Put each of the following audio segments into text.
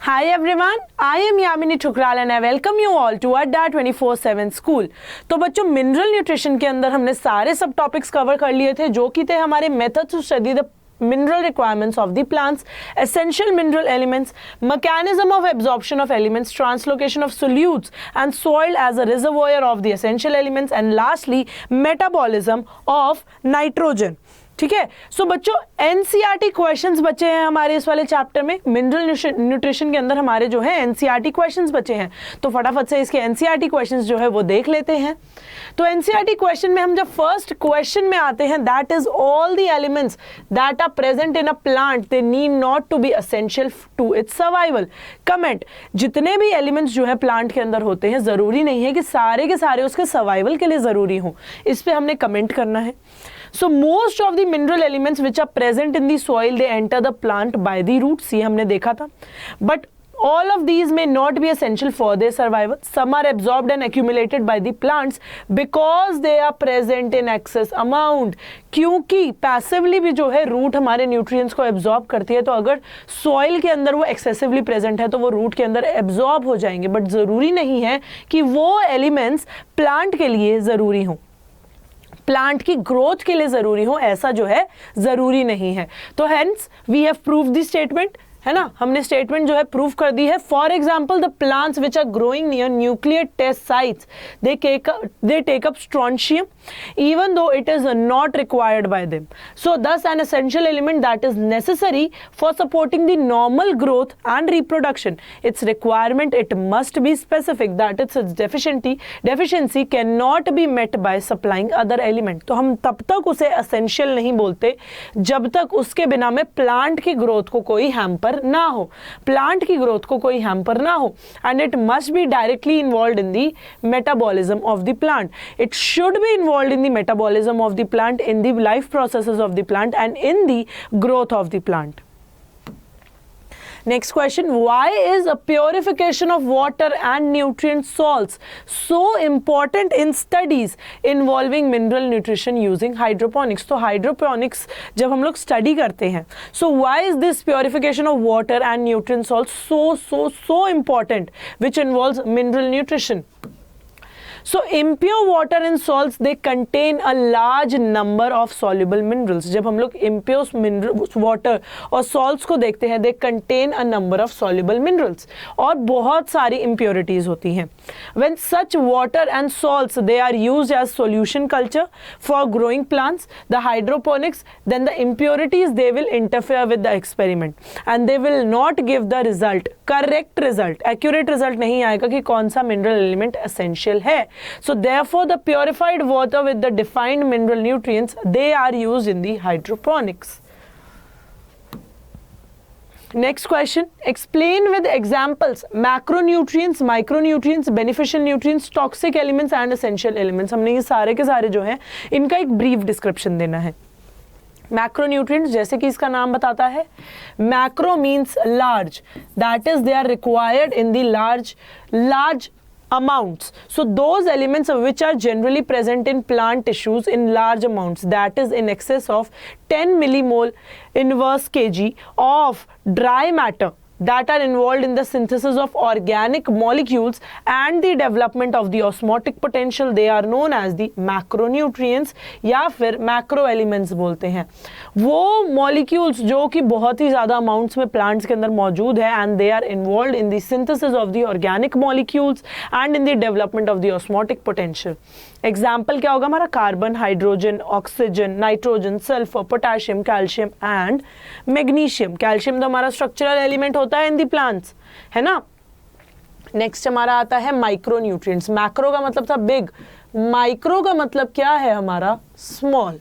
Hi everyone, I am Yamini Thukral and I welcome you all to Adda 24/7 School। तो बच्चों mineral nutrition के अंदर हमने सारे सब टॉपिक्स कवर कर लिए थे जो कि थे हमारे methods to study the mineral requirements of the plants, essential mineral elements, mechanism of absorption of elements, translocation of solutes and soil as a reservoir of the essential elements, and lastly metabolism of nitrogen। ठीक है, सो बच्चों NCERT questions बचे हैं हमारे इस वाले chapter में। Mineral nutrition के अंदर हमारे जो है एनसीईआरटी क्वेश्चंस बचे हैं, तो फटाफट से इसके एनसीईआरटी क्वेश्चंस जो है वो देख लेते हैं। तो एनसीईआरटी क्वेश्चन में हम जब फर्स्ट क्वेश्चन में आते हैं, that is all the elements that are present in a plant they need not to be essential to its survival. Comment, जितने भी एलिमेंट्स जो है प्लांट के अंदर होते हैं जरूरी नहीं है कि सारे के सारे उसके सर्वाइवल के लिए जरूरी हो, इस पे हमने कमेंट करना है। So most of the mineral elements which are present in the soil they enter the plant by the roots, ये हमने देखा था। But all of these may not be essential for their survival. Some are absorbed and accumulated by the plants because they are present in excess amount। क्योंकि passively भी जो है root हमारे nutrients को एब्जॉर्ब करती है, तो अगर सॉइल के अंदर वो एक्सेसिवली प्रेजेंट है तो वो रूट के अंदर एब्जॉर्ब हो जाएंगे। बट जरूरी नहीं है कि वो एलिमेंट्स प्लांट के लिए जरूरी हों, प्लांट की ग्रोथ के लिए जरूरी हो, ऐसा जो है जरूरी नहीं है। तो hence we have prove the statement, है ना, हमने स्टेटमेंट जो है प्रूव कर दी है। For example the plants which are growing near nuclear test sites they take up strontium even though it is not required by them, so thus an essential element that is necessary for supporting the normal growth and reproduction. Its requirement, it must be specific, that its deficiency cannot be met by supplying other element। तो हम तब तक उसे essential नहीं बोलते जब तक उसके बिना में प्लांट की ग्रोथ को कोई हैम्पर ना हो, प्लांट की ग्रोथ को कोई हैम्पर ना हो। and it must be directly involved in the metabolism of the plant। it should be involved in the metabolism of the plant, in the life processes of the plant and in the growth of the plant। Next question, why is a purification of water and nutrient salts so important in studies involving mineral nutrition using hydroponics? तो hydroponics जब हम लोग study करते हैं, so why is this purification of water and nutrient salts so important which involves mineral nutrition? So impure water and salts they contain a large number of soluble minerals। जब हम लोग impure minerals water और salts को देखते हैं, they contain a number of soluble minerals और बहुत सारी impurities होती हैं। When such water and salts they are used as solution culture for growing plants, the hydroponics, then the impurities they will interfere with the experiment and they will not give the result, correct result, accurate result नहीं आएगा कि कौन सा mineral element essential है। So therefore the purified water with the defined mineral nutrients they are used in the hydroponics। Next question, explain with examples macronutrients, micronutrients, beneficial nutrients, toxic elements and essential elements। हमने ये सारे के सारे जो हैं इनका एक ब्रीफ डिस्क्रिप्शन देना है। मैक्रोन्यूट्रिएंट्स जैसे कि इसका नाम बताता है, macro means large, that is they are required in the large amounts, so those elements which are generally present in plant tissues in large amounts, that is in excess of 10 millimole inverse kg of dry matter that are involved in the synthesis of organic molecules and the development of the osmotic potential, they are known as the macronutrients या फिर macro elements बोलते हैं। वो molecules जो कि बहुत ही ज़्यादा amounts में plants के अंदर मौजूद है and they are involved in the synthesis of the organic molecules and in the development of the osmotic potential। Example क्या होगा हमारा, carbon, hydrogen, oxygen, nitrogen, sulphur, potassium, calcium and magnesium. Calcium तो हमारा structural element होता है इन the plants, है ना। Next हमारा आता है माइक्रो न्यूट्रिएंट्स। मैक्रो का मतलब था बिग, माइक्रो का मतलब क्या है हमारा, small.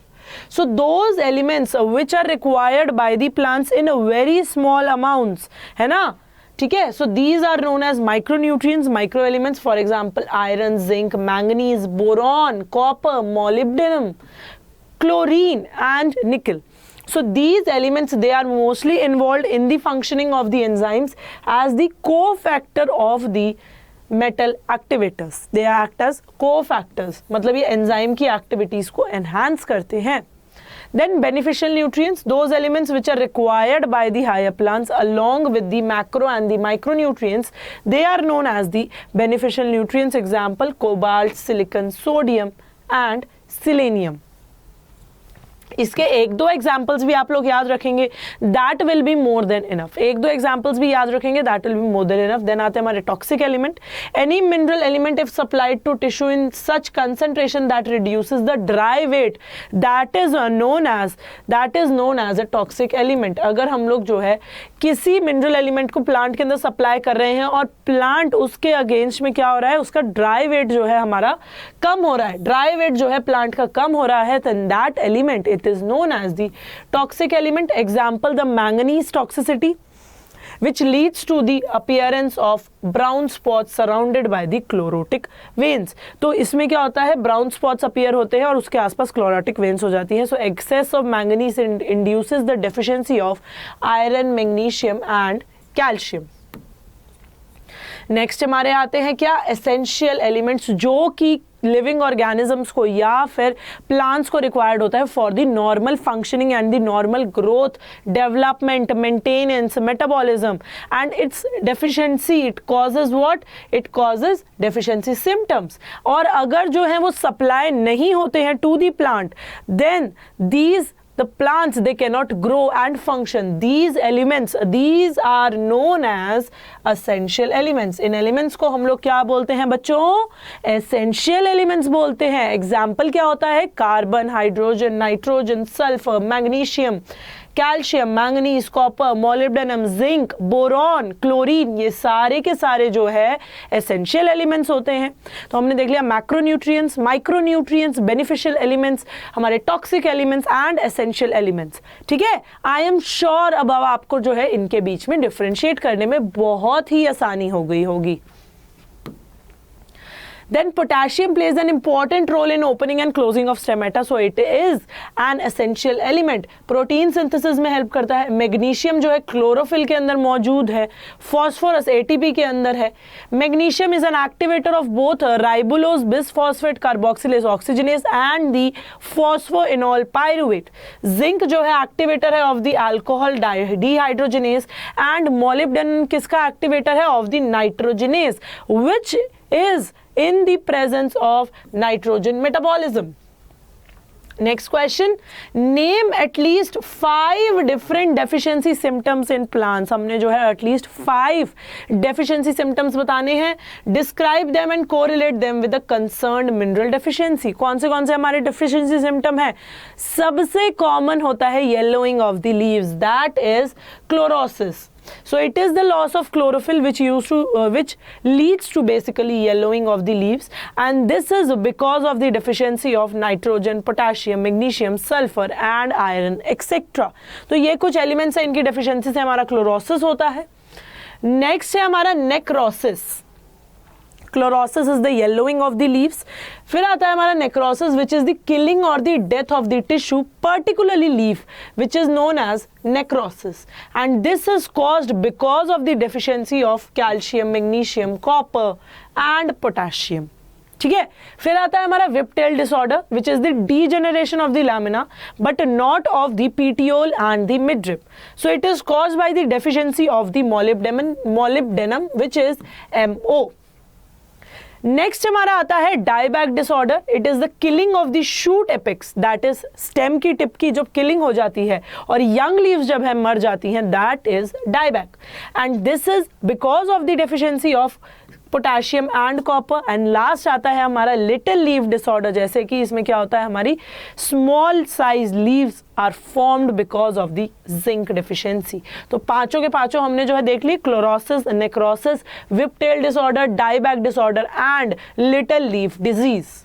So those elements which are required by the plants in a very small amounts, है ना, ठीक है। So these are known as micronutrients, micro elements. For example iron, zinc, manganese, boron, copper, molybdenum, chlorine and nickel. So these elements they are mostly involved in the functioning of the enzymes as the cofactor of the metal activators। They act as cofactors, मतलब ये enzyme की activities को enhance करते हैं। Then beneficial nutrients, those elements which are required by the higher plants along with the macro and the micronutrients, they are known as the beneficial nutrients. Example, cobalt, silicon, sodium and selenium. इसके एक दो examples भी आप लोग याद रखेंगे, that will be more than enough. एक दो एग्जाम्पल्स भी याद रखेंगे, that will be more than enough. Then आते हैं हमारे toxic element. Any mineral element if supplied to tissue in such concentration that reduces the dry weight, that is known as a toxic element. अगर हम लोग जो है किसी mineral element को प्लांट के अंदर सप्लाई कर रहे हैं और प्लांट उसके अगेंस्ट में क्या हो रहा है, उसका ड्राई वेट जो है हमारा कम हो रहा है, ड्राई वेट जो है प्लांट का कम हो रहा है, then that element it is known as the toxic element. Example, the manganese toxicity, which leads to the appearance of brown spots surrounded by the chlorotic veins. तो इसमें क्या होता है, brown spots appear होते हैं और उसके आसपास chlorotic veins हो जाती हैं. So excess of manganese induces the deficiency of iron, magnesium and calcium. Next हमारे आते हैं क्या, एसेंशियल एलिमेंट्स, जो कि लिविंग ऑर्गेनिजम्स को या फिर प्लांट्स को रिक्वायर्ड होता है for the normal functioning and the normal growth, development, maintenance, metabolism. And its deficiency, it causes what, it causes deficiency symptoms. और अगर जो है वो सप्लाई नहीं होते हैं to the plant, then these the plants they cannot grow and function. These elements, these are known as essential elements. In elements को हम लोग क्या बोलते हैं बच्चों, essential elements बोलते हैं. एग्जाम्पल क्या होता है, carbon, hydrogen, nitrogen, sulphur, magnesium, calcium, manganese, copper, molybdenum, zinc, boron, chlorine, ये सारे के सारे जो है एसेंशियल एलिमेंट्स होते हैं. तो हमने देख लिया मैक्रोन्यूट्रिएंट्स, माइक्रोन्यूट्रिएंट्स, बेनिफिशियल एलिमेंट्स, हमारे toxic elements and essential elements. ठीक है, आई एम श्योर अब आपको जो है इनके बीच में डिफरेंशिएट करने में बहुत ही आसानी हो गई होगी. Then potassium plays an important role in opening and closing of stomata, so it is an essential element. Protein synthesis में हेल्प करता है. मैग्नीशियम जो है क्लोरोफिल के अंदर मौजूद है. फॉस्फोरस एटीपी के अंदर है. Magnesium is an activator of both राइबोलोज bisphosphate carboxylase oxygenase and the phosphoenol pyruvate. Zinc जो है एक्टिवेटर है of the alcohol dehydrogenase and molybdenum किसका एक्टिवेटर है, of the nitrogenase, which is in the presence of nitrogen metabolism. Next question, name at least 5 different deficiency symptoms in plants. हमने जो है at least 5 deficiency symptoms बताने हैं. Describe them and correlate them with the concerned mineral deficiency. कौन से हमारे deficiency symptom है, सबसे common होता है yellowing of the leaves, that is chlorosis. So it is the loss of chlorophyll which leads to basically yellowing of the leaves, and this is because of the deficiency of nitrogen, potassium, magnesium, sulfur and iron etc. तो ये कुछ elements हैं, इनकी deficiency से हमारा chlorosis होता है. Next है हमारा necrosis. Chlorosis is the yellowing of the leaves. फिर आता है हमारा necrosis, which is the killing or the death of the tissue, particularly leaf, which is known as necrosis. And this is caused because of the deficiency of calcium, magnesium, copper and potassium. ठीक है, फिर आता है हमारा whiptail disorder, which is the degeneration of the lamina but not of the petiole and the midrib. So it is caused by the deficiency of the molybdenum, which is MO. Next हमारा आता है dieback disorder. It is the killing of the shoot apex, that is stem की tip की जब killing हो जाती है और यंग लीव्स जब है मर जाती हैं, that is dieback. And this is because of the deficiency of potassium and copper. And last आता है हमारा लिटिल लीव डिसऑर्डर, जैसे कि इसमें क्या होता है, हमारी small size leaves are formed because of the zinc deficiency. तो पांचों के पांचों हमने जो है देख ली, chlorosis, necrosis, whiptail disorder, dieback disorder and little leaf disease.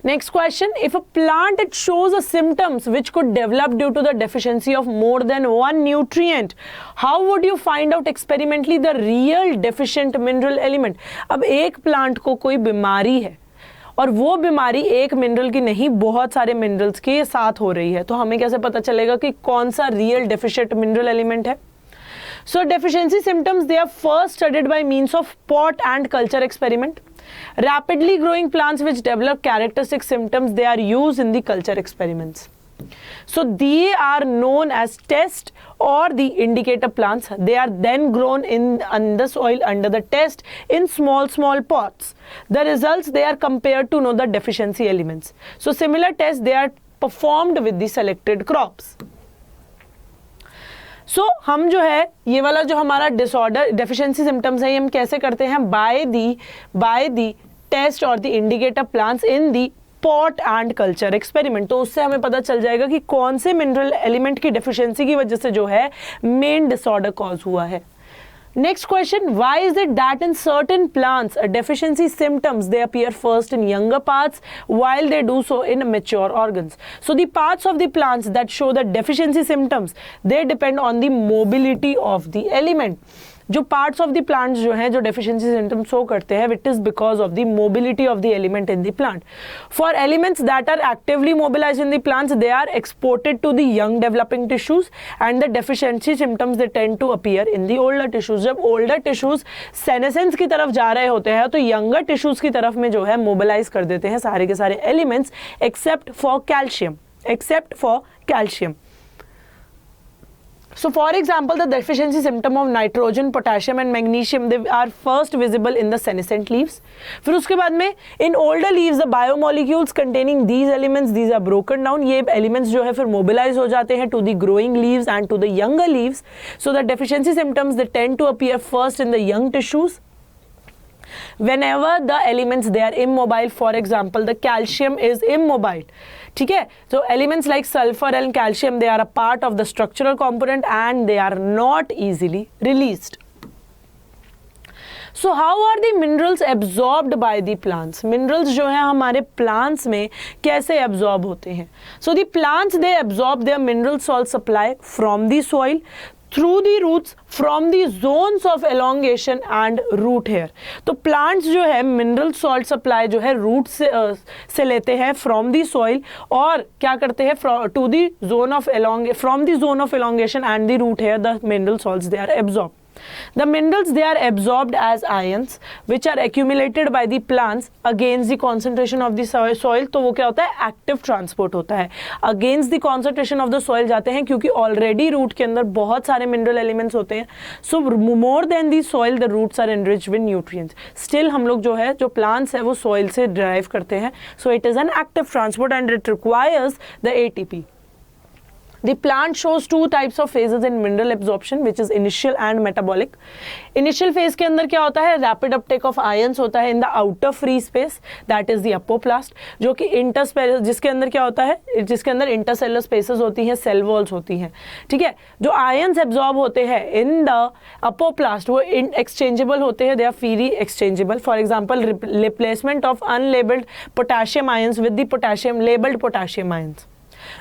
Next question, if a plant it shows a symptoms which could develop due to the deficiency of more than one nutrient, how would you find out experimentally the real deficient mineral element? अब एक plant को कोई बीमारी है और वो बीमारी एक मिनरल की नहीं, बहुत सारे मिनरल्स के साथ हो रही है, तो हमें कैसे पता चलेगा कि कौन सा रियल डेफिशिएंट मिनरल एलिमेंट है? So deficiency symptoms, they are first studied by means of pot and culture experiment. Rapidly growing plants which develop characteristic symptoms, they are used in the culture experiments. So they are known as test or the indicator plants. They are then grown in the soil under the test in small pots. The results, they are compared to know the deficiency elements. So similar tests, they are performed with the selected crops. So हम जो है ये वाला जो हमारा disorder deficiency symptoms है, ये हम कैसे करते हैं? बाय दी टेस्ट और the indicator plants in the pot and culture experiment. तो उससे हमें पता चल जाएगा कि कौन से मिनरल एलिमेंट की डेफिशिएंसी की वजह से जो है मेन डिसऑर्डर कॉज हुआ है. Next question, why is it that in certain plants deficiency symptoms they appear first in younger parts while they do so in mature organs? So the parts of the plants that show the deficiency symptoms, they depend on the mobility of the element. जो parts of the plants जो हैं जो deficiency symptoms show करते हैं, it is because of the mobility of the element in the plant. For elements that are actively mobilised in the plants, they are exported to the young developing tissues and the deficiency symptoms they tend to appear in the older tissues. जब older tissues senescence की तरफ जा रहे होते हैं तो younger tissues की तरफ में जो है मोबिलाइज कर देते हैं सारे के सारे elements except for calcium. So for example, the deficiency symptom of nitrogen, potassium and magnesium, they are first visible in the senescent leaves. फिर उसके बाद में in older leaves, the biomolecules containing these elements, these are broken down. ये elements जो है फिर mobilize हो जाते हैं to the growing leaves and to the younger leaves. So the deficiency symptoms, they tend to appear first in the young tissues. Whenever the elements they are immobile, for example the calcium is immobile, ठीक है. So elements like sulfur and calcium, they are a part of the structural component and they are not easily released. So how are the minerals absorbed by the plants? Minerals जो है हमारे plants में कैसे absorb होते हैं? So the plants they absorb their mineral salt supply from the soil through the roots from the zones of elongation and root hair. तो plants जो है mineral salt supply जो है root से लेते हैं from the soil और क्या करते हैं to the zone of from the zone of elongation and the root hair, the mineral salts they are absorbed. The minerals they are absorbed as ions which are accumulated by the plants against the concentration of the soil. तो वो क्या होता है? Active transport होता है. Against the concentration of the soil जाते हैं क्योंकि ऑलरेडी रूट के अंदर बहुत सारे मिनरल एलिमेंट्स होते हैं. So more than the soil the roots are enriched with nutrients. Still हम लोग जो है जो प्लांट्स है वो सॉइल से ड्राइव करते हैं. So it is an active transport and it requires the ATP. The plant shows two types of phases in mineral absorption, which is initial and metabolic. Initial phase के अंदर क्या होता है? Rapid uptake of ions होता है in the outer free space, that is the apoplast, जो कि जिसके अंदर क्या होता है? जिसके अंदर intercellular spaces होती हैं, cell walls होती हैं, ठीक है. जो ions absorb होते हैं in the apoplast, वो exchangeable होते हैं, they are freely exchangeable. For example, replacement of unlabeled potassium ions with the labeled potassium ions.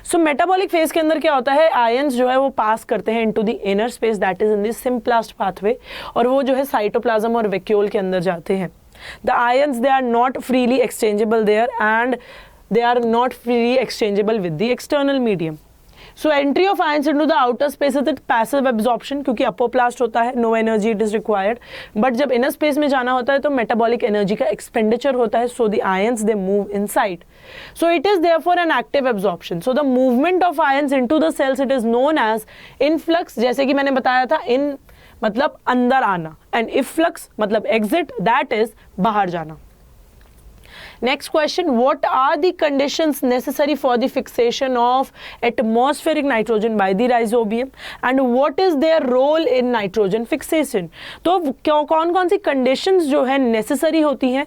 So metabolic phase के अंदर क्या होता है? आयंस जो है वो पास करते हैं into the inner space that is in the symplast pathway और वो जो है साइटोप्लाज्म और वैक्यूल के अंदर जाते हैं. The ions they are not freely exchangeable there and they are not freely exchangeable with the external medium. So entry of ions into the outer space is passive absorption क्योंकि apoplast होता है, no energy it is required. But जब inner space में जाना होता है तो metabolic energy का एक्सपेंडिचर होता है. So the ions they move inside. So it is therefore an active absorption. So the movement of ions into the cells, it is known as influx. जैसे कि मैंने बताया था, in मतलब अंदर आना and efflux मतलब exit, that is बाहर जाना. Next question, what are the conditions necessary for the fixation of atmospheric nitrogen by the rhizobium and what is their role in nitrogen fixation? तो कौन कौन सी conditions जो है necessary होती हैं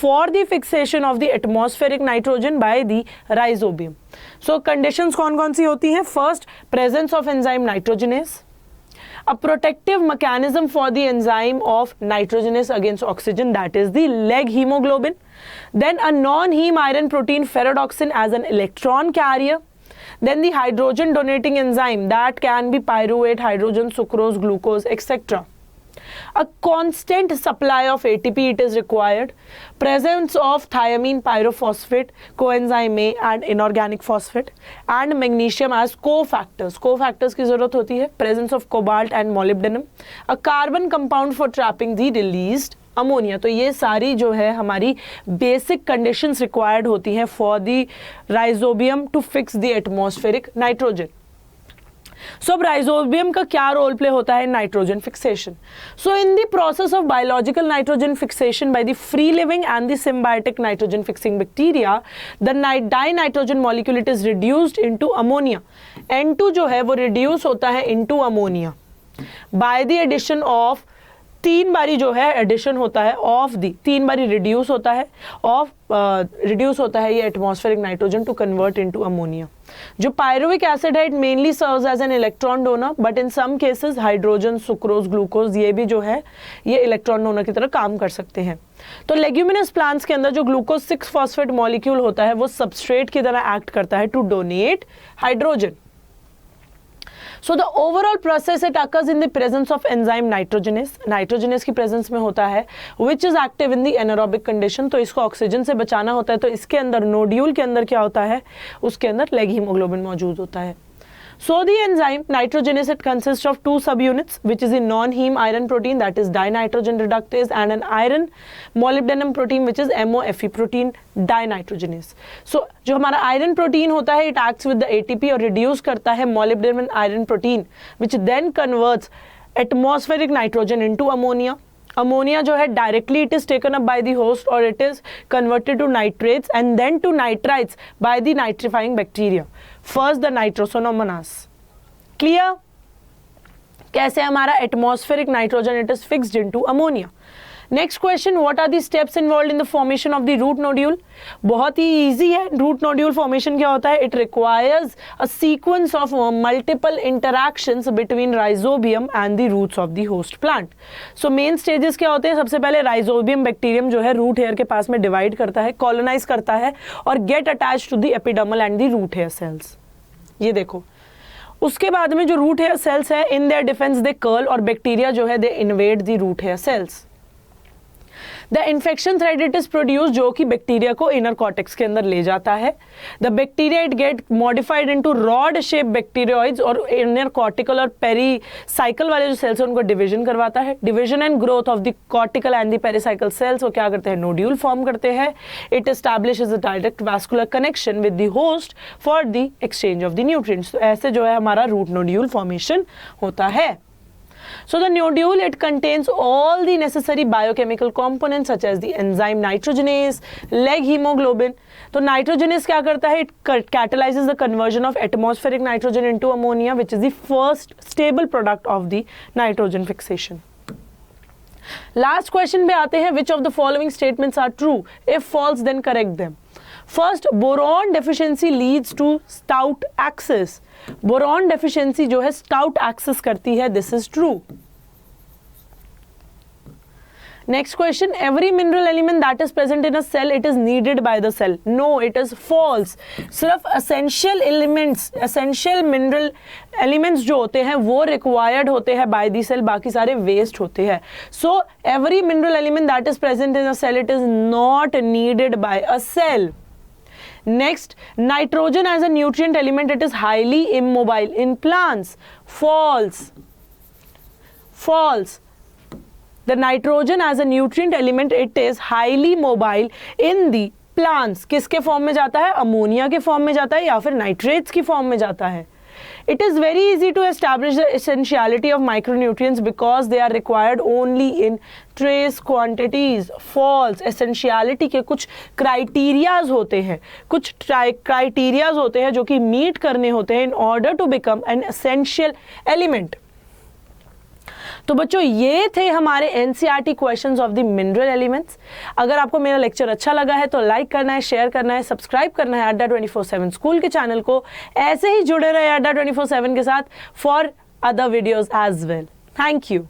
for the fixation of the atmospheric nitrogen by the rhizobium? So conditions कौन कौन सी होती हैं? First, presence of enzyme nitrogenase. A protective mechanism for the enzyme of nitrogenase against oxygen, that is the leg hemoglobin. Then a non-heme iron protein ferredoxin as an electron carrier. Then the hydrogen donating enzyme that can be pyruvate, hydrogen, sucrose, glucose, etc. A constant supply of ATP it is required. Presence of thiamine pyrophosphate, coenzyme A and inorganic phosphate and magnesium as cofactors. Cofactors की ज़रूरत होती है. Presence of cobalt and molybdenum. A carbon compound for trapping the released ammonia. तो ये सारी जो है हमारी बेसिक कंडीशंस रिक्वायर्ड होती हैं for the rhizobium to fix the atmospheric nitrogen. So अब राइजोबियम का क्या रोल प्ले होता है nitrogen fixation? So in the process of biological nitrogen fixation by the free living and the symbiotic nitrogen fixing bacteria, the dinitrogen molecule it is reduced into ammonia. N2 जो है वो reduce होता है into ammonia by the addition of, तीन बारी जो है addition होता है ऑफ दी, तीन बारी रिड्यूस होता है ऑफ रिड्यूस होता है ये atmospheric nitrogen to convert into ammonia. जो पायरुविक एसिड है it mainly serves as an electron donor, but in some cases hydrogen, sucrose, glucose ये भी जो है ये इलेक्ट्रॉन डोनर की तरह काम कर सकते हैं। तो लेग्यूमिनस प्लांट्स के अंदर जो ग्लूकोज 6 फॉस्फेट मॉलिक्यूल होता है वो सबस्ट्रेट की तरह एक्ट करता है to donate hydrogen. So the overall process it occurs in the presence of enzyme nitrogenase, nitrogenase की प्रेजेंस में होता है, which is active in the anaerobic condition। तो इसको ऑक्सीजन से बचाना होता है, तो इसके अंदर नोड्यूल के अंदर क्या होता है, उसके अंदर लेग हीमोग्लोबिन मौजूद होता है। So the enzyme nitrogenase it consists of two subunits, which is a non-heme iron protein that is dinitrogen reductase and an iron molybdenum protein which is MOFE protein dinitrogenase। So जो हमारा iron protein होता है it acts with the ATP और reduce करता है molybdenum iron protein which then converts atmospheric nitrogen into ammonia। Ammonia जो है directly it is taken up by the host और it is converted to nitrates and then to nitrites by the nitrifying bacteria, first the nitrosomonas. Clear? कैसे हमारा atmospheric nitrogen it is fixed into ammonia. Next question, what are the steps involved in the formation of the root nodule? बहुत ही easy है। Root nodule formation क्या होता है? It requires a sequence of multiple interactions between rhizobium and the roots of the host plant. So main stages क्या होते हैं? सबसे पहले राइजोबियम बैक्टीरियम जो है रूट हेयर के पास में डिवाइड करता है, कॉलोनाइज करता है और get attach to the epidermal and the root hair cells. ये देखो, उसके बाद में जो रूट हेयर सेल्स है in their defence they curl और बैक्टीरिया जो है they invade the root hair cells. The infection thread it is produce जो कि बैक्टीरिया को इनर कॉर्टेक्स के अंदर ले जाता है। The bacteria it get modified into rod shape bacteroids और इनर कॉर्टिकल और पेरी साइकिल वाले जो सेल्स हैं उनको डिवीजन करवाता है। Division and growth of the cortical and the pericycle cells वो क्या करते हैं? नोड्यूल फॉर्म करते हैं। It establishes a direct vascular connection with the host for the exchange of the nutrients. तो ऐसे जो है हमारा रूट नोड्यूल फॉर्मेशन होता है। So the nodule it contains all the necessary biochemical components such as the enzyme nitrogenase, leg hemoglobin। तो nitrogenase क्या करता है? It catalyzes the conversion of atmospheric nitrogen into ammonia which is the first stable product of the nitrogen fixation। Last question पे आते हैं, which of the following statements are true? If false then correct them। First, boron deficiency leads to stout axis। Boron deficiency जो है stout axis करती है, this is true. Next question, every mineral element that is present in a cell it is needed by the cell. No, it is false. सिर्फ essential elements, essential mineral elements जो होते हैं वो required होते हैं bye the cell, बाकी सारे waste होते हैं। So every mineral element that is present in a cell it is not needed by a cell. Next, nitrogen as a nutrient element it is highly immobile in plants. False. False. The nitrogen as a nutrient element it is highly mobile in the plants। किसके form में जाता है? Ammonia के form में जाता है या फिर नाइट्रेट्स की फॉर्म में जाता है। It is very easy to establish the essentiality of micronutrients because they are required only in trace quantities। False। essentiality के कुछ क्राइटेरियाज होते हैं, कुछ क्राइटेरियाज होते हैं जो कि मीट करने होते हैं in order to become an essential element। तो बच्चों ये थे हमारे NCERT questions of the mineral elements. अगर आपको मेरा लेक्चर अच्छा लगा है तो लाइक करना है, शेयर करना है, सब्सक्राइब करना है अड्डा 24/7 स्कूल के चैनल को। ऐसे ही जुड़े रहे अड्डा 24/7 के साथ for other videos as well. Thank you.